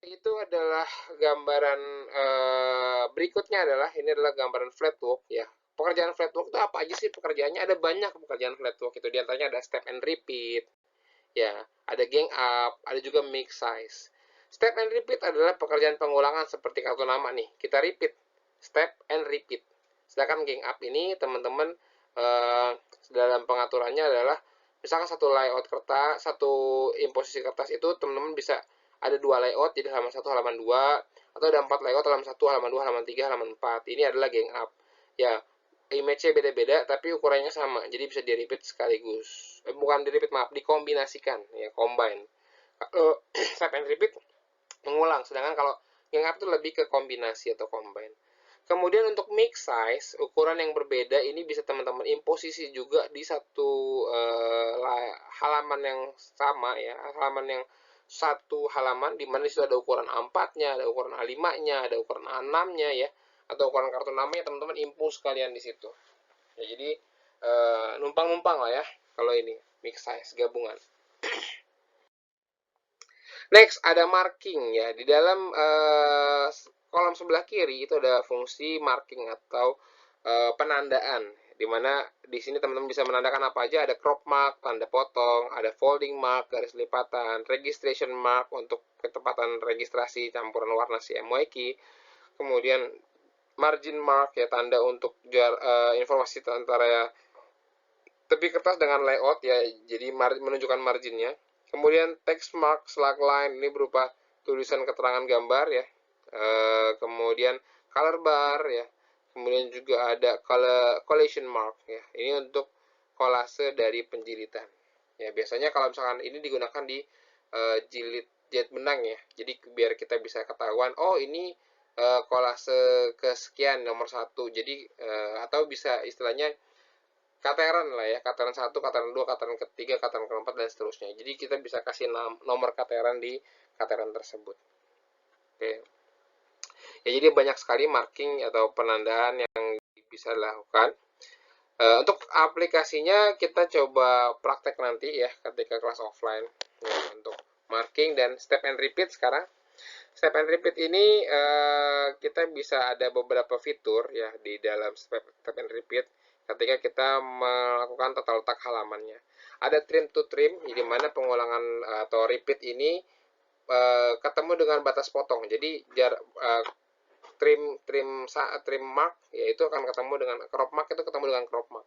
Itu adalah gambaran berikutnya ini adalah gambaran flatwork ya. Pekerjaan flatwork itu apa aja sih pekerjaannya? Ada banyak pekerjaan flatwork itu, diantaranya ada step and repeat. Ya, ada gang up, ada juga mix size. Step and repeat adalah pekerjaan pengulangan seperti kartu nama nih. Kita repeat, step and repeat. Sedangkan gang up ini teman-teman dalam pengaturannya adalah misalkan satu layout kertas, satu imposisi kertas itu teman-teman bisa ada dua layout, jadi halaman 1, halaman 2, atau ada 4 layout, halaman 1, halaman 2, halaman 3, halaman 4. Ini adalah gang up. Ya, image-nya beda-beda tapi ukurannya sama, jadi bisa di repeat sekaligus. Bukan di repeat, maaf, dikombinasikan ya, combine. Kalau step and repeat mengulang, sedangkan kalau gang up itu lebih ke kombinasi atau combine. Kemudian untuk mix size, ukuran yang berbeda ini bisa teman-teman imposisi juga di satu halaman yang sama ya, halaman yang satu halaman di mana disitu ada ukuran A4-nya, ada ukuran A5-nya, ada ukuran A6-nya ya, atau ukuran kartu namanya, teman-teman impus kalian di situ. Ya, jadi numpang-numpang lah ya kalau ini mix size gabungan. Next ada marking ya, di dalam kolom sebelah kiri itu ada fungsi marking atau penandaan, dimana di sini teman-teman bisa menandakan apa aja. Ada crop mark, tanda potong, ada folding mark, garis lipatan, registration mark untuk ketepatan registrasi campuran warna CMYK, kemudian margin mark ya, tanda untuk informasi antara tepi kertas dengan layout ya, jadi menunjukkan marginnya. Kemudian text mark slackline ini berupa tulisan keterangan gambar ya. Kemudian color bar ya. Kemudian juga ada collation mark ya. Ini untuk kolase dari penjilitan. Ya, biasanya kalau misalkan ini digunakan di jilid benang ya. Jadi biar kita bisa ketahuan, oh ini kolase kesekian nomor 1. Jadi atau bisa istilahnya kateran lah ya, kateran 1, kateran 2, kateran ketiga, kateran keempat, dan seterusnya. Jadi kita bisa kasih nomor kateran di kateran tersebut. Oke. Ya, jadi banyak sekali marking atau penandaan yang bisa dilakukan. Untuk aplikasinya kita coba praktek nanti ya ketika kelas offline ya, untuk marking dan step and repeat. Sekarang step and repeat ini kita bisa ada beberapa fitur ya di dalam step and repeat ketika kita melakukan tata letak halamannya. Ada trim to trim, di mana pengulangan atau repeat ini ketemu dengan batas potong. Jadi trim mark yaitu akan ketemu dengan crop mark, itu ketemu dengan crop mark.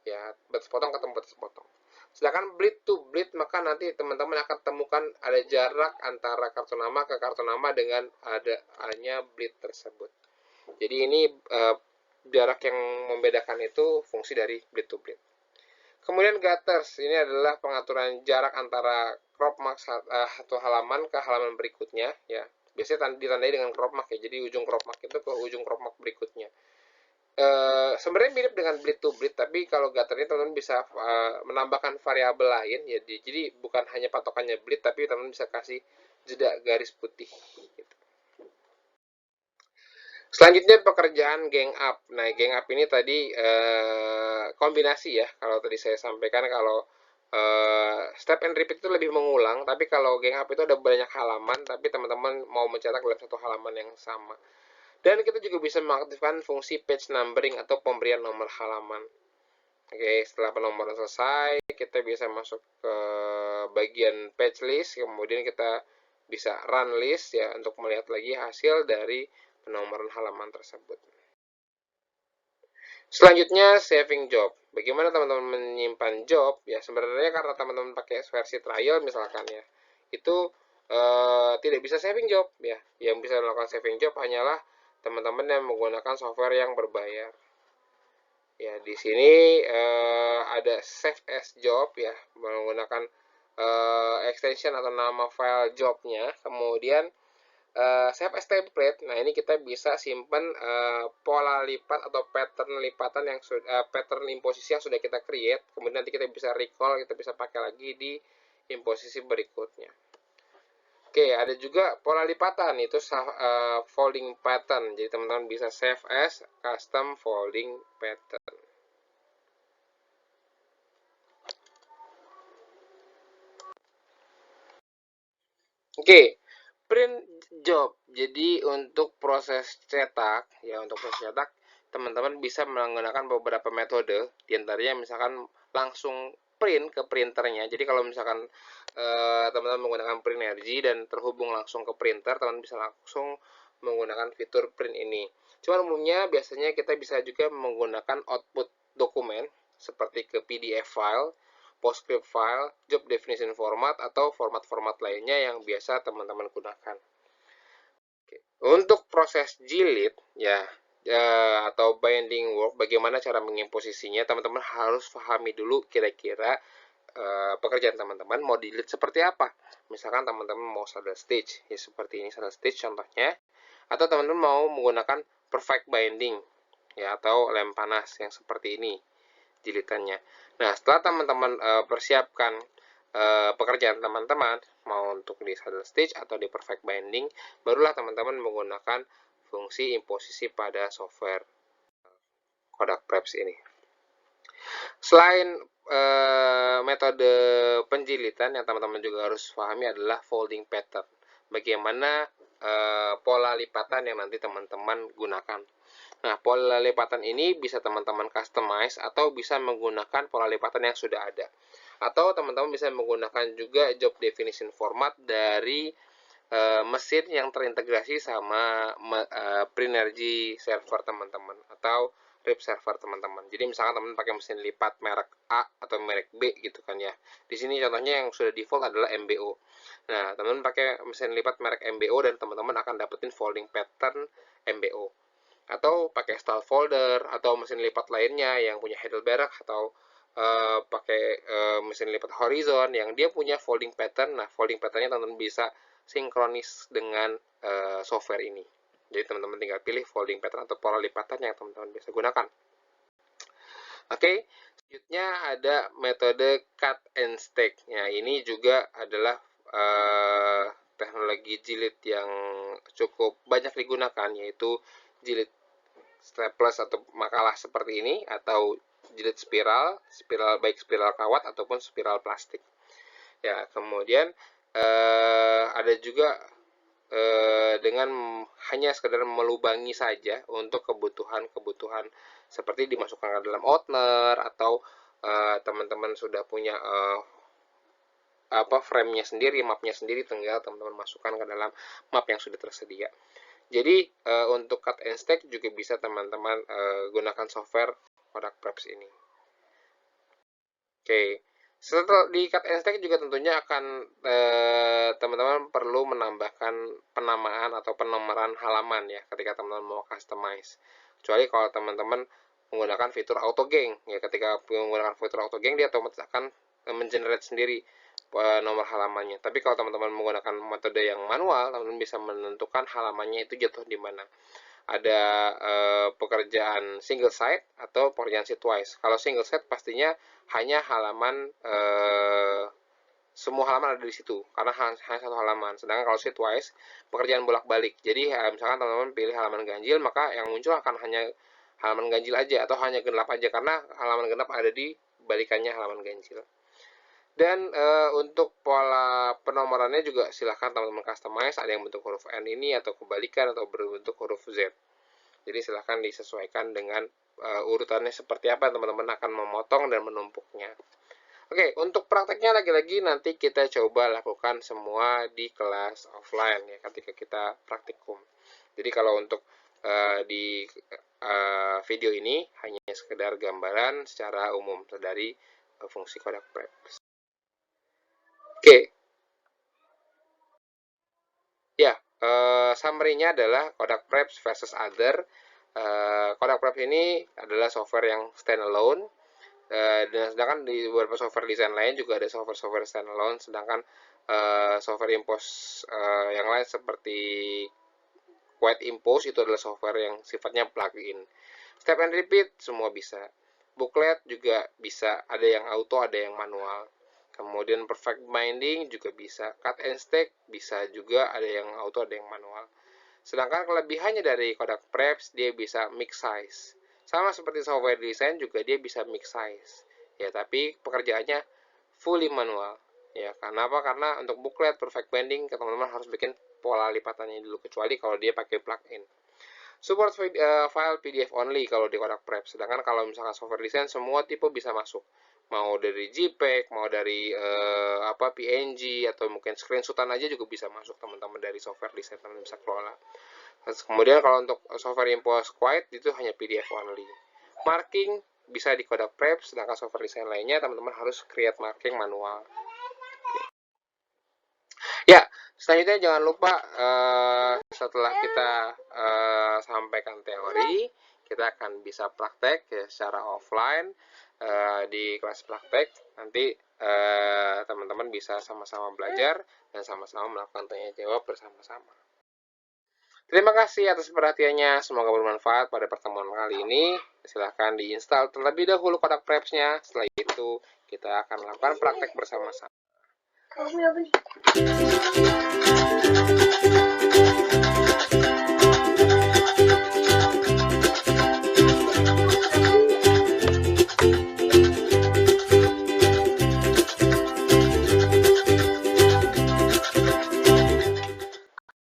Ya, batas potong ketemu batas potong. Sedangkan bleed to bleed, maka nanti teman-teman akan temukan ada jarak antara kartu nama ke kartu nama dengan adanya bleed tersebut. Jadi ini jarak yang membedakan itu fungsi dari bleed to bleed. Kemudian gutters, ini adalah pengaturan jarak antara crop mark satu halaman ke halaman berikutnya ya. Biasanya ditandai dengan crop mark ya. Jadi ujung crop mark itu ke ujung crop mark berikutnya. Sebenarnya mirip dengan bleed to bleed, tapi kalau gutter ini teman-teman bisa menambahkan variabel lain ya. Jadi bukan hanya patokannya bleed, tapi teman-teman bisa kasih jeda garis putih gitu. Selanjutnya pekerjaan gang up. Nah, gang up ini tadi kombinasi ya. Kalau tadi saya sampaikan kalau step and repeat itu lebih mengulang, tapi kalau gang up itu ada banyak halaman, tapi teman-teman mau mencetak dalam satu halaman yang sama. Dan kita juga bisa mengaktifkan fungsi page numbering atau pemberian nomor halaman. Oke, setelah penomoran selesai, kita bisa masuk ke bagian page list, kemudian kita bisa run list ya untuk melihat lagi hasil dari penomoran halaman tersebut. Selanjutnya saving job. Bagaimana teman-teman menyimpan job? Ya sebenarnya karena teman-teman pakai versi trial misalkan ya, itu tidak bisa saving job ya. Yang bisa melakukan saving job hanyalah teman-teman yang menggunakan software yang berbayar. Ya di sini ada save as job ya, menggunakan extension atau nama file jobnya, kemudian save as template. Nah, ini kita bisa simpan pola lipat atau pattern lipatan yang pattern imposisi yang sudah kita create. Kemudian nanti kita bisa recall, kita bisa pakai lagi di imposisi berikutnya. Oke, ada juga pola lipatan, itu folding pattern. Jadi teman-teman bisa save as custom folding pattern. Oke, print job. Jadi untuk proses cetak ya, untuk proses cetak teman-teman bisa menggunakan beberapa metode, diantaranya misalkan langsung print ke printernya. Jadi kalau misalkan teman-teman menggunakan print energy dan terhubung langsung ke printer, teman bisa langsung menggunakan fitur print ini. Cuma umumnya biasanya kita bisa juga menggunakan output dokumen seperti ke PDF file, PostScript file, job definition format, atau format-format lainnya yang biasa teman-teman gunakan. Oke. Untuk proses jilid ya, atau binding work, bagaimana cara mengimposisinya, teman-teman harus pahami dulu kira-kira pekerjaan teman-teman mau dilihat seperti apa. Misalkan teman-teman mau saddle stitch ya, seperti ini saddle stitch contohnya, atau teman-teman mau menggunakan perfect binding ya, atau lem panas yang seperti ini jilitannya. Nah, setelah teman-teman persiapkan pekerjaan teman-teman mau untuk di saddle stitch atau di perfect binding, barulah teman-teman menggunakan fungsi imposisi pada software Kodak Preps ini. Selain metode penjilitan, yang teman-teman juga harus pahami adalah folding pattern. Bagaimana pola lipatan yang nanti teman-teman gunakan. Nah, pola lipatan ini bisa teman-teman customize atau bisa menggunakan pola lipatan yang sudah ada. Atau teman-teman bisa menggunakan juga job definition format dari mesin yang terintegrasi sama Prinergy server teman-teman, atau RIP server teman-teman. Jadi misalkan teman pakai mesin lipat merek A atau merek B gitu kan ya. Di sini contohnya yang sudah default adalah MBO. Nah, teman-teman pakai mesin lipat merek MBO dan teman-teman akan dapetin folding pattern MBO. Atau pakai style folder atau mesin lipat lainnya yang punya Heidelberg atau pakai mesin lipat horizon yang dia punya folding pattern. Nah, folding patternnya teman-teman bisa sinkronis dengan software ini. Jadi teman-teman tinggal pilih folding pattern atau pola lipatan yang teman-teman bisa gunakan. Oke, selanjutnya ada metode cut and stack. Nah, ini juga adalah teknologi jilid yang cukup banyak digunakan, yaitu jilid strapless atau makalah seperti ini, atau jilid spiral baik spiral kawat ataupun spiral plastik. Ya, kemudian ada juga dengan hanya sekedar melubangi saja untuk kebutuhan seperti dimasukkan ke dalam outener atau teman-teman sudah punya frame-nya sendiri, map-nya sendiri, tinggal teman-teman masukkan ke dalam map yang sudah tersedia. Jadi untuk cut and stack juga bisa teman-teman gunakan software Kodak Preps ini. Oke, setelah di cut and stack juga tentunya akan teman-teman perlu menambahkan penamaan atau penomoran halaman ya ketika teman-teman mau customize. Kecuali kalau teman-teman menggunakan fitur auto gang ya, ketika menggunakan fitur auto gang dia otomatis akan mengenerate sendiri nomor halamannya. Tapi kalau teman-teman menggunakan metode yang manual, teman-teman bisa menentukan halamannya itu jatuh di mana. Ada pekerjaan single site atau pekerjaan sitewise. Kalau single site pastinya hanya halaman semua halaman ada di situ karena hanya satu halaman. Sedangkan kalau sitewise pekerjaan bolak-balik. Jadi misalkan teman-teman pilih halaman ganjil, maka yang muncul akan hanya halaman ganjil aja atau hanya genap aja karena halaman genap ada di balikannya halaman ganjil. Dan untuk pola penomorannya juga silahkan teman-teman customize, ada yang bentuk huruf N ini atau kebalikan atau berbentuk huruf Z. Jadi silahkan disesuaikan dengan urutannya seperti apa teman-teman akan memotong dan menumpuknya. Oke, untuk prakteknya lagi-lagi nanti kita coba lakukan semua di kelas offline ya ketika kita praktikum. Jadi kalau untuk di video ini hanya sekedar gambaran secara umum dari fungsi Kodak Preps. Oke, ya, summary-nya adalah Kodak Preps versus other. Kodak Preps ini adalah software yang standalone, dan sedangkan di beberapa software desain lain juga ada software standalone, sedangkan software impose yang lain seperti Quiet Impose itu adalah software yang sifatnya plugin. Step and repeat semua bisa. Booklet juga bisa, ada yang auto, ada yang manual. Kemudian perfect binding juga bisa, cut and stack bisa juga, ada yang auto, ada yang manual. Sedangkan kelebihannya dari Kodak Preps, dia bisa mix size. Sama seperti software design juga dia bisa mix size. Ya, tapi pekerjaannya fully manual. Ya, kenapa? Karena untuk booklet perfect binding, teman-teman harus bikin pola lipatannya dulu, kecuali kalau dia pakai plugin. Support file PDF only kalau di Kodak Preps. Sedangkan kalau misalkan software design, semua tipe bisa masuk. Mau dari JPEG, mau dari PNG, atau mungkin screenshotan aja juga bisa masuk teman-teman dari software design, teman-teman bisa kelola. Terus kemudian kalau untuk software impose Quiet itu hanya PDF only. Marking bisa di Kodak Preps, sedangkan software design lainnya teman-teman harus create marking manual. Ya, selanjutnya jangan lupa setelah kita sampaikan teori, kita akan bisa praktek ya, secara offline di kelas praktek. Nanti teman-teman bisa sama-sama belajar dan sama-sama melakukan tanya jawab bersama-sama. Terima kasih atas perhatiannya, semoga bermanfaat pada pertemuan kali ini. Silahkan diinstal terlebih dahulu Kodak Preps-nya, setelah itu kita akan melakukan praktek bersama-sama. Kamu